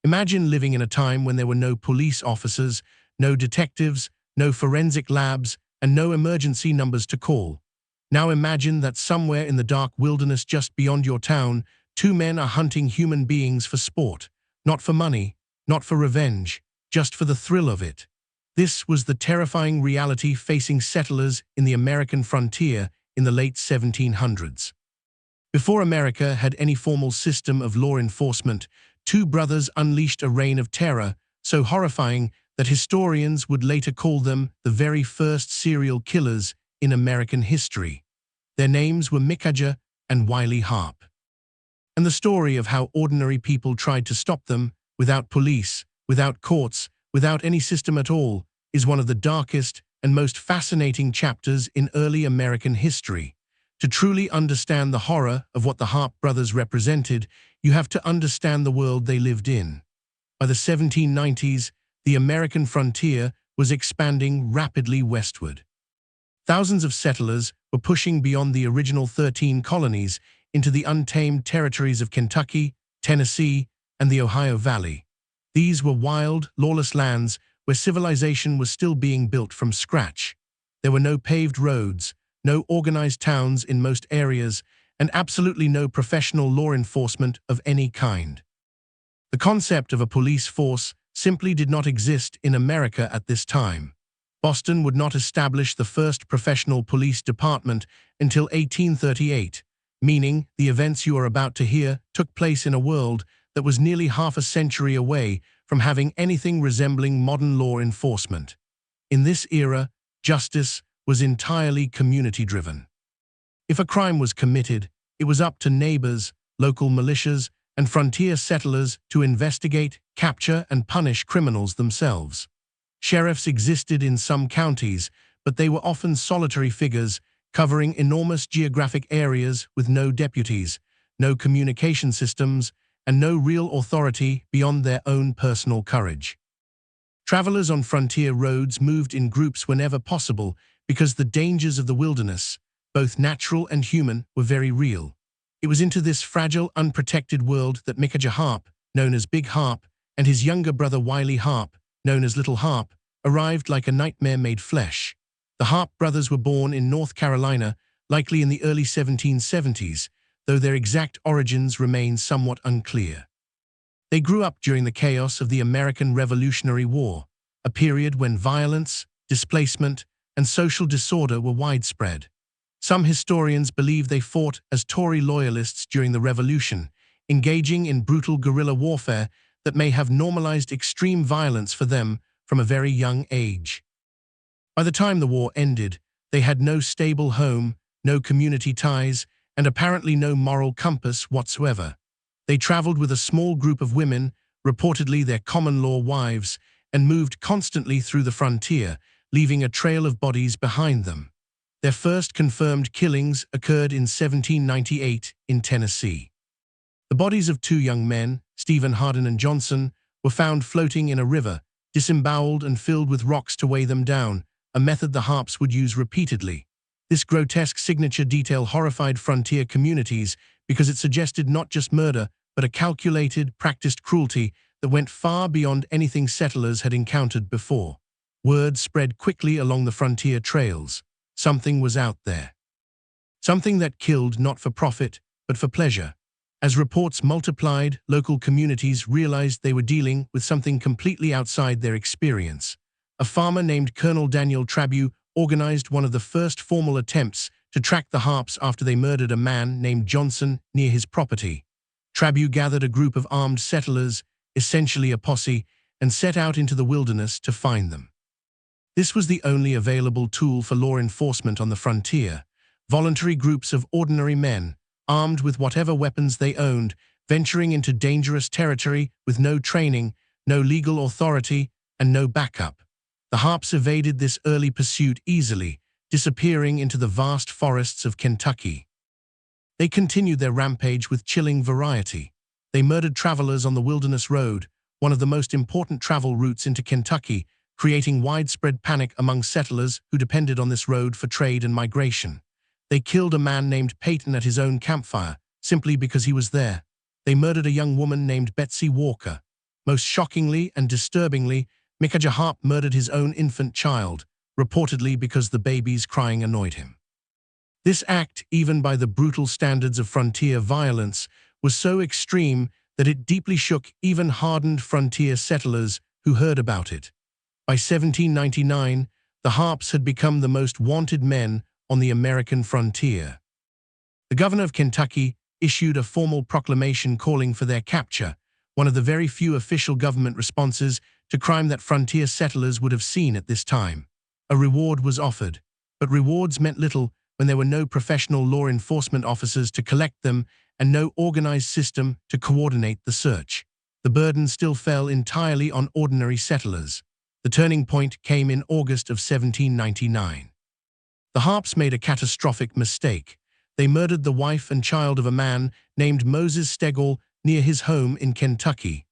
Imagine living in a time when there were no police officers, no detectives, no forensic labs, and no emergency numbers to call. Now imagine that somewhere in the dark wilderness just beyond your town, two men are hunting human beings for sport, not for money, not for revenge, just for the thrill of it. This was the terrifying reality facing settlers in the American frontier in the late 1700s. Before America had any formal system of law enforcement, two brothers unleashed a reign of terror so horrifying that historians would later call them the very first serial killers in American history. Their names were Micajah and Wiley Harpe. And the story of how ordinary people tried to stop them, without police, without courts, without any system at all, is one of the darkest and most fascinating chapters in early American history. To truly understand the horror of what the Harpe brothers represented, you have to understand the world they lived in. By the 1790s, the American frontier was expanding rapidly westward. Thousands of settlers were pushing beyond the original 13 colonies into the untamed territories of Kentucky, Tennessee, and the Ohio Valley. These were wild, lawless lands where civilization was still being built from scratch. There were no paved roads, no organized towns in most areas, and absolutely no professional law enforcement of any kind. The concept of a police force simply did not exist in America at this time. Boston would not establish the first professional police department until 1838, meaning the events you are about to hear took place in a world that was nearly half a century away from having anything resembling modern law enforcement. In this era, justice was entirely community-driven. If a crime was committed, it was up to neighbors, local militias, and frontier settlers to investigate, capture, and punish criminals themselves. Sheriffs existed in some counties, but they were often solitary figures covering enormous geographic areas with no deputies, no communication systems, and no real authority beyond their own personal courage. Travelers on frontier roads moved in groups whenever possible because the dangers of the wilderness, both natural and human, were very real. It was into this fragile, unprotected world that Micajah Harpe, known as Big Harpe, and his younger brother Wiley Harpe, known as Little Harpe, arrived like a nightmare made flesh. The Harpe brothers were born in North Carolina, likely in the early 1770s, though their exact origins remain somewhat unclear. They grew up during the chaos of the American Revolutionary War, a period when violence, displacement, and social disorder were widespread. Some historians believe they fought as Tory loyalists during the Revolution, engaging in brutal guerrilla warfare that may have normalized extreme violence for them from a very young age. By the time the war ended, they had no stable home, no community ties, and apparently no moral compass whatsoever. They traveled with a small group of women, reportedly their common-law wives, and moved constantly through the frontier, leaving a trail of bodies behind them. Their first confirmed killings occurred in 1798 in Tennessee. The bodies of two young men, Stephen Hardin and Johnson, were found floating in a river, disemboweled and filled with rocks to weigh them down, a method the Harpes would use repeatedly. This grotesque signature detail horrified frontier communities because it suggested not just murder, but a calculated, practiced cruelty that went far beyond anything settlers had encountered before. Word spread quickly along the frontier trails. Something was out there. Something that killed not for profit, but for pleasure. As reports multiplied, local communities realized they were dealing with something completely outside their experience. A farmer named Colonel Daniel Trabu organized one of the first formal attempts to track the Harpes after they murdered a man named Johnson near his property. Trabu gathered a group of armed settlers, essentially a posse, and set out into the wilderness to find them. This was the only available tool for law enforcement on the frontier. Voluntary groups of ordinary men, armed with whatever weapons they owned, venturing into dangerous territory with no training, no legal authority, and no backup. The Harpes evaded this early pursuit easily, disappearing into the vast forests of Kentucky. They continued their rampage with chilling variety. They murdered travelers on the Wilderness Road, one of the most important travel routes into Kentucky, creating widespread panic among settlers who depended on this road for trade and migration. They killed a man named Peyton at his own campfire, simply because he was there. They murdered a young woman named Betsy Walker. Most shockingly and disturbingly, Micajah Harpe murdered his own infant child, reportedly because the baby's crying annoyed him. This act, even by the brutal standards of frontier violence, was so extreme that it deeply shook even hardened frontier settlers who heard about it. By 1799, the Harpes had become the most wanted men on the American frontier. The governor of Kentucky issued a formal proclamation calling for their capture, one of the very few official government responses to crime that frontier settlers would have seen at this time. A reward was offered, but rewards meant little when there were no professional law enforcement officers to collect them and no organized system to coordinate the search. The burden still fell entirely on ordinary settlers. The turning point came in August of 1799. The Harpes made a catastrophic mistake. They murdered the wife and child of a man named Moses Stegall near his home in Kentucky.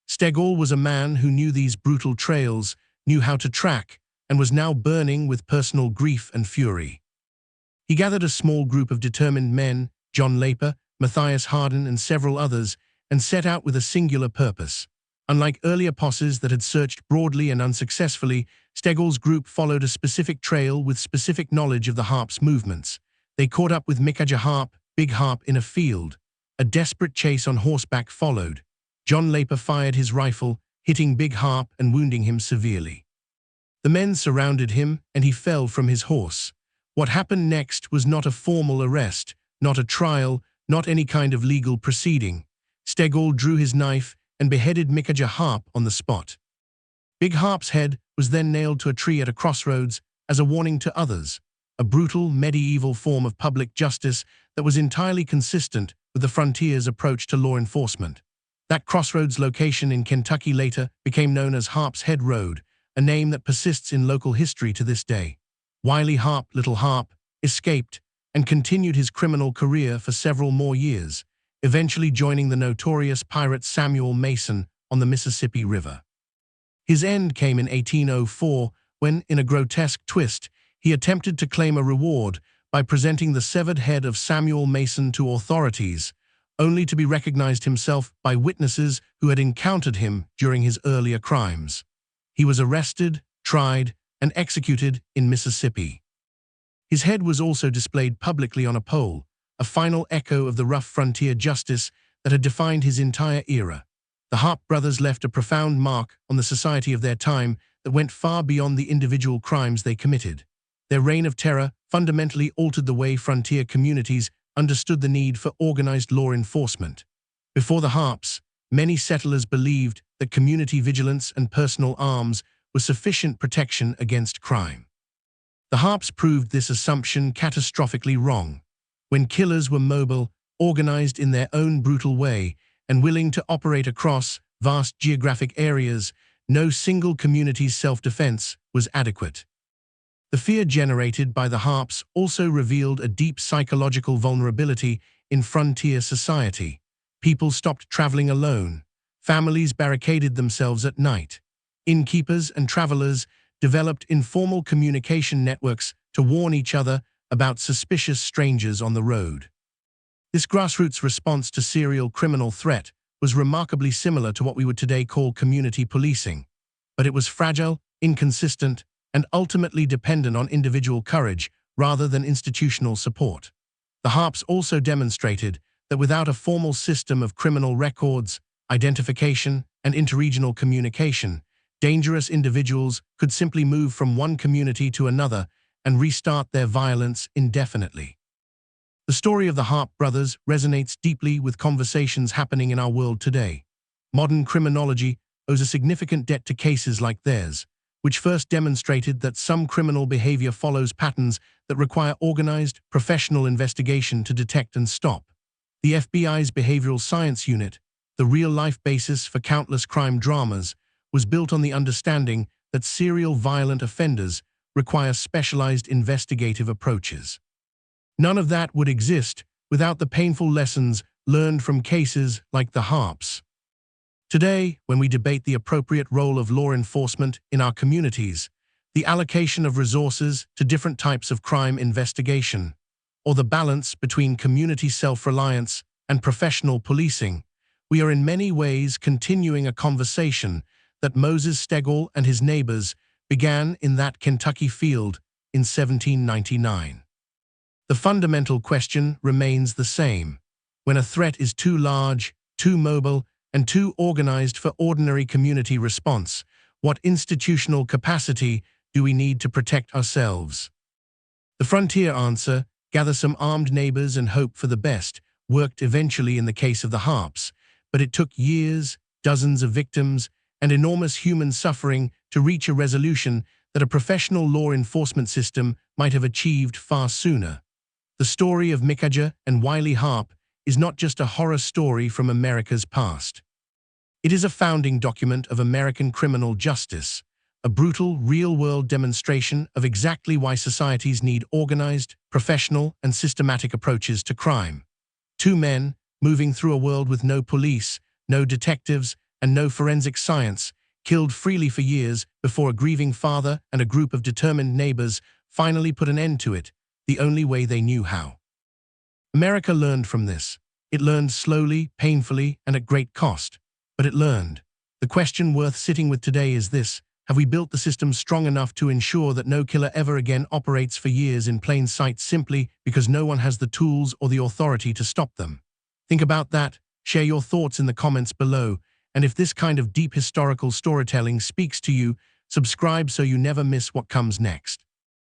Stegall was a man who knew these brutal trails, knew how to track, and was now burning with personal grief and fury. He gathered a small group of determined men, John Laper, Matthias Harden, and several others, and set out with a singular purpose. Unlike earlier posses that had searched broadly and unsuccessfully, Stegall's group followed a specific trail with specific knowledge of the Harpes' movements. They caught up with Micajah Harpe, Big Harpe, in a field. A desperate chase on horseback followed. John Laper fired his rifle, hitting Big Harpe and wounding him severely. The men surrounded him, and he fell from his horse. What happened next was not a formal arrest, not a trial, not any kind of legal proceeding. Stegall drew his knife and beheaded Micajah Harpe on the spot. Big Harpe's head was then nailed to a tree at a crossroads as a warning to others, a brutal medieval form of public justice that was entirely consistent with the frontier's approach to law enforcement. That crossroads location in Kentucky later became known as Harpe's Head Road, a name that persists in local history to this day. Wiley Harpe, Little Harpe, escaped and continued his criminal career for several more years, eventually joining the notorious pirate Samuel Mason on the Mississippi River. His end came in 1804 when, in a grotesque twist, he attempted to claim a reward by presenting the severed head of Samuel Mason to authorities, only to be recognized himself by witnesses who had encountered him during his earlier crimes. He was arrested, tried, and executed in Mississippi. His head was also displayed publicly on a pole, a final echo of the rough frontier justice that had defined his entire era. The Harpe brothers left a profound mark on the society of their time that went far beyond the individual crimes they committed. Their reign of terror fundamentally altered the way frontier communities understood the need for organized law enforcement. Before the Harpes, many settlers believed that community vigilance and personal arms were sufficient protection against crime. The Harpes proved this assumption catastrophically wrong. When killers were mobile, organized in their own brutal way, and willing to operate across vast geographic areas, no single community's self-defense was adequate. The fear generated by the Harpes also revealed a deep psychological vulnerability in frontier society. People stopped traveling alone. Families barricaded themselves at night. Innkeepers and travelers developed informal communication networks to warn each other about suspicious strangers on the road. This grassroots response to serial criminal threat was remarkably similar to what we would today call community policing, but it was fragile, inconsistent, and ultimately dependent on individual courage rather than institutional support. The Harpes also demonstrated that without a formal system of criminal records, identification, and interregional communication, dangerous individuals could simply move from one community to another and restart their violence indefinitely. The story of the Harpe brothers resonates deeply with conversations happening in our world today. Modern criminology owes a significant debt to cases like theirs, which first demonstrated that some criminal behavior follows patterns that require organized, professional investigation to detect and stop. The FBI's Behavioral Science Unit, the real-life basis for countless crime dramas, was built on the understanding that serial violent offenders require specialized investigative approaches. None of that would exist without the painful lessons learned from cases like the Harpes. Today, when we debate the appropriate role of law enforcement in our communities, the allocation of resources to different types of crime investigation, or the balance between community self-reliance and professional policing, We are in many ways continuing a conversation that Moses Stegall and his neighbors began in that Kentucky field in 1799. The fundamental question remains the same. When a threat is too large, too mobile, and too organized for ordinary community response, what institutional capacity do we need to protect ourselves? The frontier answer, gather some armed neighbors and hope for the best, worked eventually in the case of the Harpes, but it took years, dozens of victims, and enormous human suffering to reach a resolution that a professional law enforcement system might have achieved far sooner. The story of Micajah and Wiley Harpe is not just a horror story from America's past. It is a founding document of American criminal justice, a brutal, real-world demonstration of exactly why societies need organized, professional, and systematic approaches to crime. Two men, moving through a world with no police, no detectives, and no forensic science, killed freely for years before a grieving father and a group of determined neighbors finally put an end to it, the only way they knew how. America learned from this. It learned slowly, painfully, and at great cost. But it learned. The question worth sitting with today is this: have we built the system strong enough to ensure that no killer ever again operates for years in plain sight simply because no one has the tools or the authority to stop them? Think about that, share your thoughts in the comments below, and if this kind of deep historical storytelling speaks to you, subscribe so you never miss what comes next.